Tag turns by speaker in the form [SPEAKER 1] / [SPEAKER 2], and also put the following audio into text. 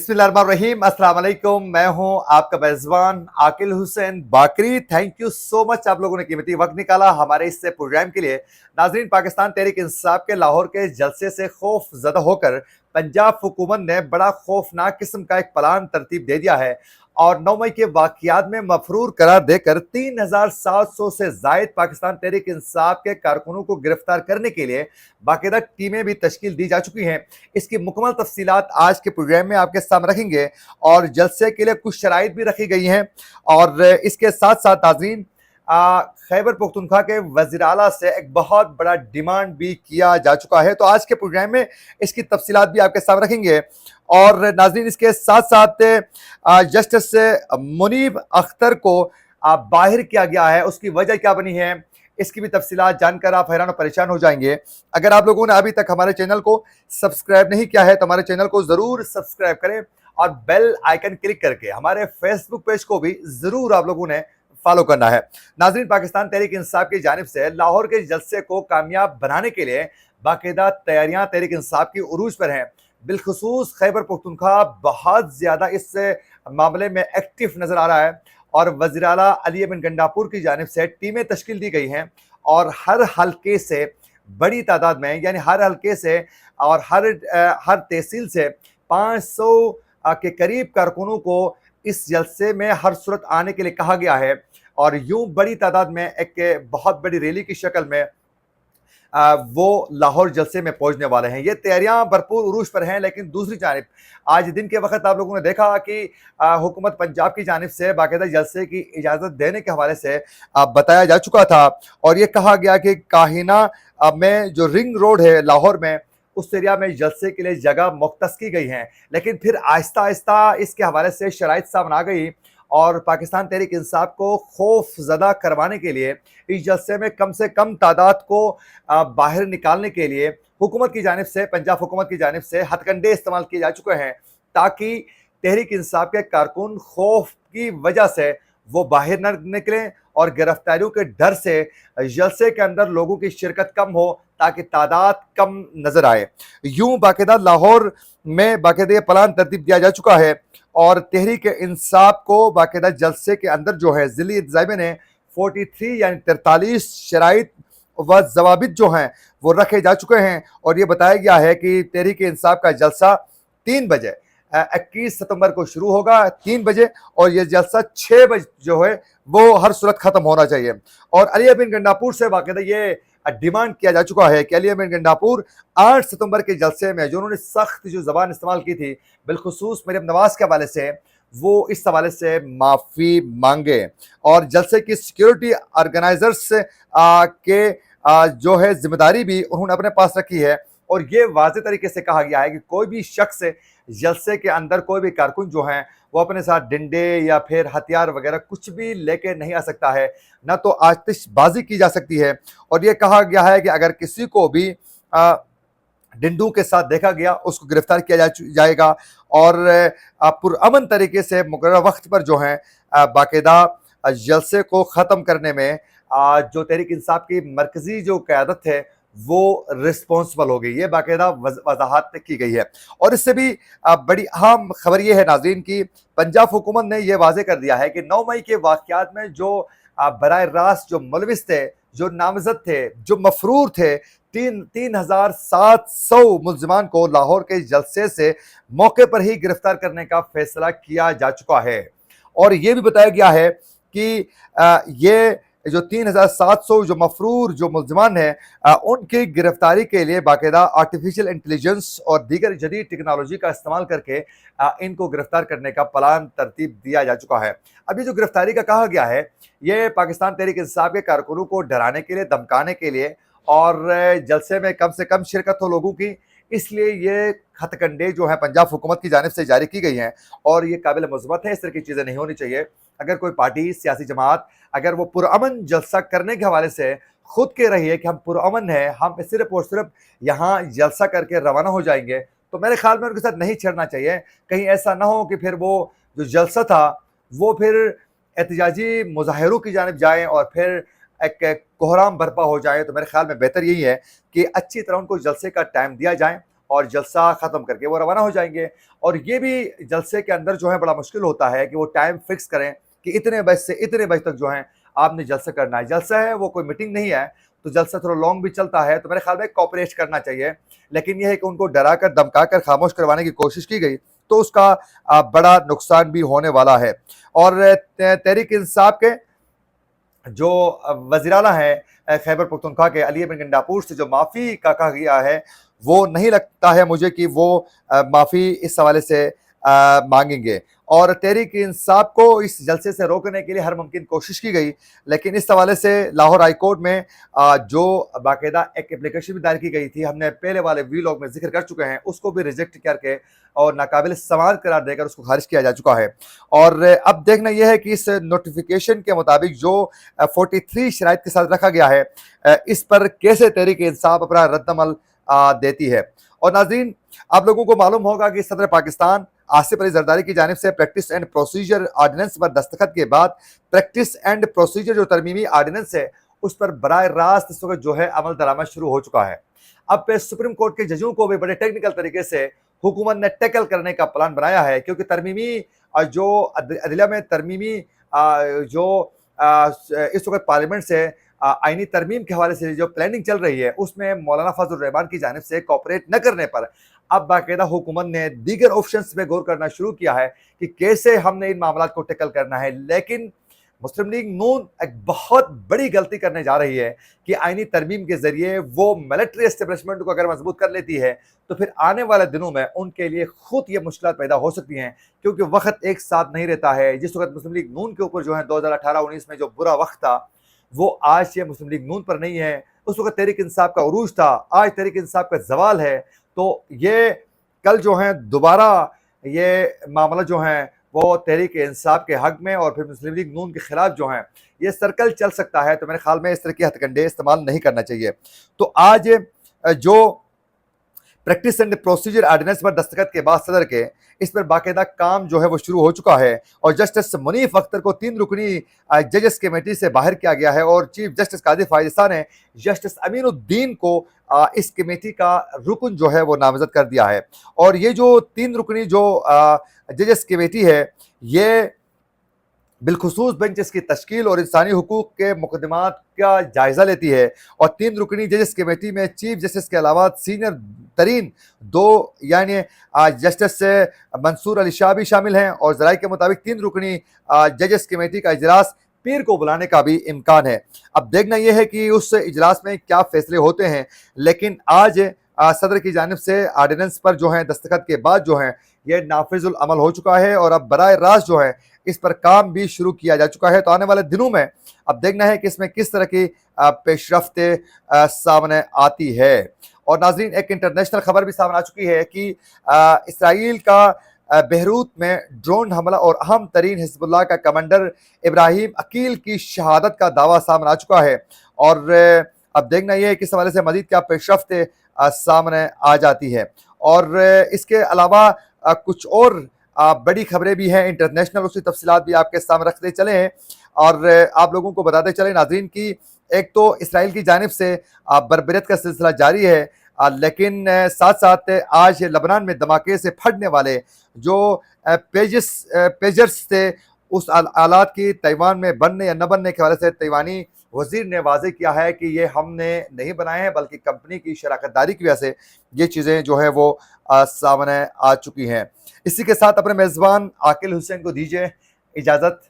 [SPEAKER 1] बिस्मिल्लाहिर्रहमानिर्रहीम, अस्सलाम वालेकुम। मैं हूं आपका मेज़बान आकिल हुसैन बाकरी। थैंक यू सो मच, आप लोगों ने कीमती वक्त निकाला हमारे इस प्रोग्राम के लिए। नाज़रीन, पाकिस्तान तहरीक इंसाफ के लाहौर के जलसे से खौफ ज़दा होकर पंजाब हुकूमत ने बड़ा खौफनाक किस्म का एक प्लान तरतीब दे दिया है और 9 मई के वाक़यात में मफरूर करार देकर 3700 से ज़ायद पाकिस्तान तहरीक इंसाफ के कारकुनों को गिरफ्तार करने के लिए बाकायदा टीमें भी तश्कील दी जा चुकी हैं। इसकी मुकम्मल तफसीलात आज के प्रोग्राम में आपके सामने रखेंगे और जलसे के लिए कुछ शराइत भी रखी गई हैं। और इसके साथ साथ नाज़रीन, खैबर पख्तूनख्वा के वज़ीर आला से एक बहुत बड़ा डिमांड भी किया जा चुका है, तो आज के प्रोग्राम में इसकी तफसीलात भी आपके सामने रखेंगे। और नाज़रीन, इसके साथ साथ जस्टिस मुनीब अख्तर को बाहर किया गया है, उसकी वजह क्या बनी है, इसकी भी तफसीलात जानकर आप हैरान और परेशान हो जाएंगे। अगर आप लोगों ने अभी तक हमारे चैनल को सब्सक्राइब नहीं किया है तो हमारे चैनल को ज़रूर सब्सक्राइब करें और बेल आइकन क्लिक करके हमारे फेसबुक पेज को भी ज़रूर आप लोगों ने फॉलो करना है। नाज़रीन, पाकिस्तान तहरीक इंसाफ की जानिब से लाहौर के जलसे को कामयाब बनाने के लिए बाकायदा तैयारियां तहरीक इंसाफ की उरूज पर हैं। बिलखुसूस खैबर पख्तूनख्वा बहुत ज़्यादा इस मामले में एक्टिव नज़र आ रहा है और वज़ीर आला अली बिन गंडापुर की जानिब से टीमें तश्कील दी गई हैं और हर हल्के से बड़ी तादाद में, यानी हर हल्के से और हर तहसील से 500 के करीब कारकुनों को इस जलसे में हर सूरत आने के लिए कहा गया है और यूं बड़ी तादाद में एक बहुत बड़ी रैली की शक्ल में वो लाहौर जलसे में पहुंचने वाले हैं। ये तैयारियां भरपूर उरूज पर हैं, लेकिन दूसरी जानिब आज दिन के वक्त आप लोगों ने देखा कि हुकूमत पंजाब की जानिब से बाकायदा जलसे की इजाज़त देने के हवाले से बताया जा चुका था और ये कहा गया कि काहिना में जो रिंग रोड है लाहौर में, उस एरिया में जलसे के लिए जगह मुख्तस की गई हैं। लेकिन फिर आहिस्ता आहिस्ता इसके हवाले से शराइत सामने आ गई और पाकिस्तान तहरीक इंसाफ को खौफ ज़दा करवाने के लिए इस जलसे में कम से कम तादाद को बाहर निकालने के लिए हुकूमत की जानिब से, पंजाब हुकूमत की जानिब से हथकंडे इस्तेमाल किए जा चुके हैं ताकि तहरीक इंसाफ के कारकुन खौफ की वजह से वो बाहर न निकलें और गिरफ्तारियों के डर से जलसे के अंदर लोगों की शिरकत कम हो ताकि तादाद कम नजर आए। यूं बाकायदा लाहौर में बाकायदा ये प्लान तरतीब दिया जा चुका है और तहरीक इंसाफ को बाकायदा जलसे के अंदर जो है ज़िली इंतज़ामिया ने 43 यानी 43 शराइत व ज़वाबित जो हैं वो रखे जा चुके हैं और ये बताया गया है कि तहरीक इंसाफ का जलसा 3 बजे 21 सितंबर को शुरू होगा 3 बजे और ये जलसा 6 बजे जो है वो हर सूरत ख़त्म होना चाहिए। और अली बिन गंडापुर से बाकायदा ये डिमांड किया जा चुका है कि अली बिन गंडापुर 8 सितंबर के जलसे में जो उन्होंने सख्त जो ज़बान इस्तेमाल की थी बिलखुसूस मरीम नवाज़ के हवाले से, वो इस हवाले से माफ़ी मांगे और जलसे की सिक्योरिटी ऑर्गेनाइजर्स के जो है जिम्मेदारी भी उन्होंने अपने पास रखी है और ये वाज़ेह तरीके से कहा गया है कि कोई भी शख्स जलसे के अंदर, कोई भी कारकुन जो हैं वो अपने साथ डंडे या फिर हथियार वगैरह कुछ भी लेके नहीं आ सकता है, ना तो आतिशबाजी की जा सकती है। और ये कहा गया है कि अगर किसी को भी डंडू के साथ देखा गया उसको गिरफ्तार किया जाएगा और पुरअमन तरीके से मुकर्रर वक्त पर जो है बाकायदा जलसे को ख़त्म करने में जो तहरीक इंसाफ की मरकज़ी जो क़यादत है वो रिस्पॉन्सिबल हो गई, ये बाकायदा वजाहत की गई है। और इससे भी बड़ी अहम खबर ये है नाज़रीन की पंजाब हुकूमत ने यह वाज़ेह कर दिया है कि 9 मई के वाक़यात में जो बराह रास्त जो मुलविस थे, जो नामज़द थे, जो मफरूर थे, 3700 मुल्ज़िमान को लाहौर के जलसे से मौके पर ही गिरफ्तार करने का फैसला किया जा चुका है। और ये भी बताया गया है कि ये जो 3700 जो मफरूर जो मुल्ज़िमान हैं उनकी गिरफ्तारी के लिए बाकायदा आर्टिफिशियल इंटेलिजेंस और दीगर जदीद टेक्नोलॉजी का इस्तेमाल करके इनको गिरफ्तार करने का प्लान तरतीब दिया जा चुका है। अब ये जो गिरफ्तारी का कहा गया है ये पाकिस्तान तहरीक इंसाफ के कारकुनों को डराने के लिए, धमकाने के लिए और जलसे में कम से कम शिरकत हो लोगों की, इसलिए ये हथकंडे जो हैं पंजाब हुकूमत की जानिब से जारी की गई हैं और ये काबिल मुस्बत है। इस तरह की चीज़ें नहीं होनी चाहिए। अगर कोई पार्टी, सियासी जमात अगर वो पुरअमन जलसा करने के हवाले से खुद कह रही है कि हम पुरअमन हैं, हम सिर्फ और सिर्फ यहाँ जलसा करके रवाना हो जाएंगे, तो मेरे ख्याल में उनके साथ नहीं छेड़ना चाहिए। कहीं ऐसा ना हो कि फिर वो जो जलसा था वो फिर एहतजाजी मुजाहिरों की जानिब जाएँ और फिर एक कोहराम बर्पा हो जाए। तो मेरे ख्याल में बेहतर यही है कि अच्छी तरह उनको जलसे का टाइम दिया जाए اور جلسہ ختم کر کے وہ روانہ ہو جائیں گے. اور یہ بھی جلسے کے اندر جو ہے بڑا مشکل ہوتا ہے کہ وہ ٹائم فکس کریں کہ اتنے بجے سے اتنے بجے تک جو ہے آپ نے جلسہ کرنا ہے. جلسہ ہے وہ کوئی میٹنگ نہیں ہے, تو جلسہ تھوڑا لانگ بھی چلتا ہے, تو میرے خیال میں کوآپریٹ کرنا چاہیے. لیکن یہ ہے کہ ان کو ڈرا کر دمکا کر خاموش کروانے کی کوشش کی گئی تو اس کا بڑا نقصان بھی ہونے والا ہے. اور تحریک انصاف کے جو وزیر اعلیٰ ہیں خیبر پختونخوا کے علی بن گنڈاپور سے جو معافی کا کہا گیا ہے, وہ نہیں لگتا ہے مجھے کہ وہ معافی اس حوالے سے مانگیں گے. اور تحریک انصاف کو اس جلسے سے روکنے کے لیے ہر ممکن کوشش کی گئی, لیکن اس حوالے سے لاہور ہائی کورٹ میں جو باقاعدہ ایک اپلیکیشن بھی دائر کی گئی تھی, ہم نے پہلے والے ویلاگ میں ذکر کر چکے ہیں, اس کو بھی ریجیکٹ کر کے اور ناقابل سماعت قرار دے کر اس کو خارج کیا جا چکا ہے. اور اب دیکھنا یہ ہے کہ اس نوٹیفیکیشن کے مطابق جو 43 شرائط کے ساتھ رکھا گیا ہے, اس پر کیسے تحریک انصاف اپنا رد عمل دیتی ہے. اور ناظرین, آپ لوگوں کو معلوم ہوگا کہ صدر پاکستان آصف علی زرداری کی جانب سے پریکٹس اینڈ پروسیجر آرڈیننس پر دستخط کے بعد پریکٹس اینڈ پروسیجر جو ترمیمی آرڈیننس ہے اس پر براہ راست اس وقت جو ہے عمل درآمد شروع ہو چکا ہے. اب سپریم کورٹ کے ججوں کو بھی بڑے ٹیکنیکل طریقے سے حکومت نے ٹیکل کرنے کا پلان بنایا ہے, کیونکہ ترمیمی جو عدلیہ میں ترمیمی جو اس وقت پارلیمنٹ سے آئینی ترمیم کے حوالے سے جو پلاننگ چل رہی ہے, اس میں مولانا فضل الرحمان کی جانب سے کوآپریٹ نہ کرنے پر اب باقاعدہ حکومت نے دیگر آپشنز پہ غور کرنا شروع کیا ہے کہ کیسے ہم نے ان معاملات کو ٹیکل کرنا ہے. لیکن مسلم لیگ نون ایک بہت بڑی غلطی کرنے جا رہی ہے کہ آئینی ترمیم کے ذریعے وہ ملٹری اسٹیبلشمنٹ کو اگر مضبوط کر لیتی ہے تو پھر آنے والے دنوں میں ان کے لیے خود یہ مشکلات پیدا ہو سکتی ہیں, کیونکہ وقت ایک ساتھ نہیں رہتا ہے. جس وقت مسلم لیگ نون کے اوپر جو ہے 2018-19 میں جو برا وقت تھا, وہ آج یہ مسلم لیگ نون پر نہیں ہے. اس وقت تحریک انصاف کا عروج تھا, آج تحریک انصاف کا زوال ہے. تو یہ کل جو ہیں دوبارہ یہ معاملہ جو ہیں وہ تحریک انصاف کے حق میں اور پھر مسلم لیگ نون کے خلاف جو ہیں یہ سرکل چل سکتا ہے. تو میرے خیال میں اس طرح کی ہتھ کنڈے استعمال نہیں کرنا چاہیے. تو آج جو پریکٹس اینڈ پروسیجر آرڈیننس پر دستخط کے بعد صدر کے اس پر باقاعدہ کام جو ہے وہ شروع ہو چکا ہے, اور جسٹس منیف اختر کو 3 رکنی ججز کمیٹی سے باہر کیا گیا ہے, اور چیف جسٹس قاضی فائزہ نے جسٹس امین الدین کو اس کمیٹی کا رکن جو ہے وہ نامزد کر دیا ہے. اور یہ جو 3 رکنی جو ججز کمیٹی ہے, یہ بالخصوص بینچ اس کی تشکیل اور انسانی حقوق کے مقدمات کا جائزہ لیتی ہے. اور 3 رکنی ججز کمیٹی میں چیف جسٹس کے علاوہ سینئر ترین 2 یعنی جسٹس منصور علی شاہ بھی شامل ہیں, اور ذرائع کے مطابق 3 رکنی ججز کمیٹی کا اجلاس پیر کو بلانے کا بھی امکان ہے. اب دیکھنا یہ ہے کہ اس اجلاس میں کیا فیصلے ہوتے ہیں. لیکن آج صدر کی جانب سے آرڈیننس پر جو ہیں دستخط کے بعد جو ہیں یہ نافذ العمل ہو چکا ہے, اور اب براہ راست جو ہے اس پر کام بھی شروع کیا جا چکا ہے. تو آنے والے دنوں میں اب دیکھنا ہے کہ اس میں کس طرح کی پیش رفت سامنے آتی ہے. اور ناظرین, ایک انٹرنیشنل خبر بھی سامنے آ چکی ہے کہ اسرائیل کا بیروت میں ڈرون حملہ اور اہم ترین حزب اللہ کا کمانڈر ابراہیم عقیل کی شہادت کا دعویٰ سامنے آ چکا ہے. اور اب دیکھنا یہ ہے کہ اس حوالے سے مزید کیا پیش رفت سامنے آ جاتی ہے. اور اس کے علاوہ کچھ اور بڑی خبریں بھی ہیں انٹرنیشنل, اس کی تفصیلات بھی آپ کے سامنے رکھتے چلے ہیں. اور آپ لوگوں کو بتاتے چلیں ناظرین کی ایک تو اسرائیل کی جانب سے بربریت کا سلسلہ جاری ہے, لیکن ساتھ ساتھ آج لبنان میں دھماکے سے پھٹنے والے جو پیجرز تھے, اس آلات کی تائیوان میں بننے یا نہ بننے کے حوالے سے تائیوانی وزیر نے واضح کیا ہے کہ یہ ہم نے نہیں بنائے ہیں, بلکہ کمپنی کی شراکت داری کی وجہ سے یہ چیزیں جو ہے وہ سامنے آ چکی ہیں. اسی کے ساتھ اپنے میزبان عاقل حسین کو دیجیے اجازت.